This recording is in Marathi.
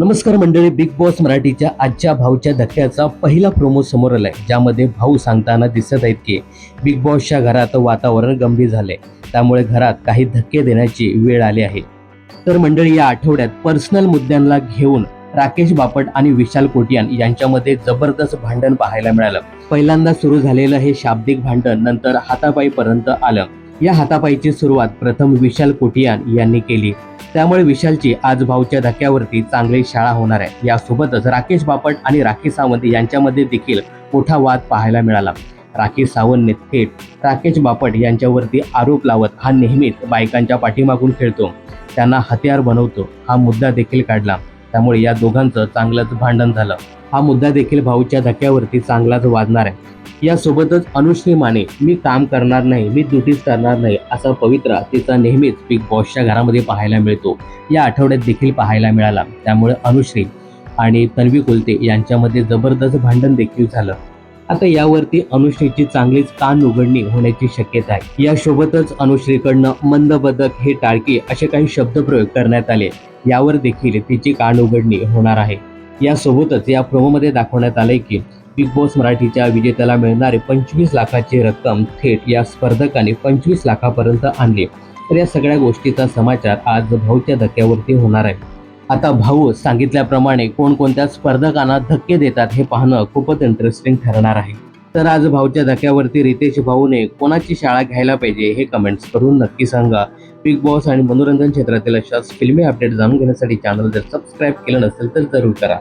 नमस्कार मंडळी, बिग बॉस मराठीच्या आजच्या भाऊच्या धक्क्याचा पहिला प्रोमो समोर आलाय, ज्यामध्ये भाऊ सांगताना दिसत आहेत की बिग बॉसच्या घरात वातावरण गंभीर झाले, त्यामुळे घरात काही धक्के देण्याची वेळ आली आहे. तर मंडळी, या आठवड्यात पर्सनल मुद्द्यांना घेऊन राकेश बापट आणि विशाल कोटियान यांच्यामध्ये जबरदस्त भांडण पाहायला मिळालं. पहिल्यांदा सुरू झालेलं हे शाब्दिक भांडण नंतर हातापाईपर्यंत आलं. या हातापाईची सुरुवात प्रथम विशाल कोटियान यांनी केली, त्यामुळे विशालची आज भाऊच्या धक्क्यावरती चांगली शाळा होणार आहे. यासोबतच राकेश बापट आणि राखी सावंत यांच्यामध्ये देखील मोठा वाद पाहायला मिळाला. राखी सावंतने थेट राकेश बापट यांच्यावरती आरोप लावत हा नेहमीच बायकांच्या पाठीमागून खेळतो, त्यांना हत्यार बनवतो, हा मुद्दा देखील काढला. त्यामुळे या दोघांचं चांगलंच भांडण झालं. हा मुद्दा देखील भाऊच्या धक्क्यावरती चांगलाच वाजणार आहे. यासोबतच अनुश्री माने, मी काम करणार नाही, मी ड्युटीज करणार नाही, असा पवित्रा तिचा नेहमीच बिग बॉसच्या घरामध्ये पाहायला मिळतो, या आठवड्यात देखील पाहायला मिळाला. त्यामुळे अनुश्री आणि तन्वी कुलते यांच्यामध्ये जबरदस्त भांडण देखील झालं. आता यावरती अनुश्रीची चांगलीच कान उघडणी होण्याची शक्यता आहे. यासोबतच अनुश्रीकडनं मंद बदक, हे टाळकी असे काही शब्दप्रयोग करण्यात आले, यावर देखील तिची कान उघडणी होणार आहे. यासोबतच या प्रोमोमध्ये दाखवण्यात आले की बिग बॉस मराठीच्या विजेत्याला मिळणारे 25 लाखाची रक्कम थेट या स्पर्धकाने 25 लाखापर्यंत आणली. तर या सगळ्या गोष्टीचा समाचार आज भाऊच्या धक्क्यावरती होणार आहे. आता भाऊ सांगितल्याप्रमाणे कोणकोणत्या स्पर्धकांना धक्के देतात हे पाहणं खूपच इंटरेस्टिंग ठरणार आहे. तर आज भाऊच्या धक्क्यावरती रितेश भाऊने कोणाची शाळा घ्यायला पाहिजे हे कमेंट्स करून नक्की सांगा. बिग बॉस आणि मनोरंजन क्षेत्रातील अशाच फिल्मी अपडेट जाणून घेण्यासाठी चॅनल जर सबस्क्राईब केलं नसेल तर जरूर करा.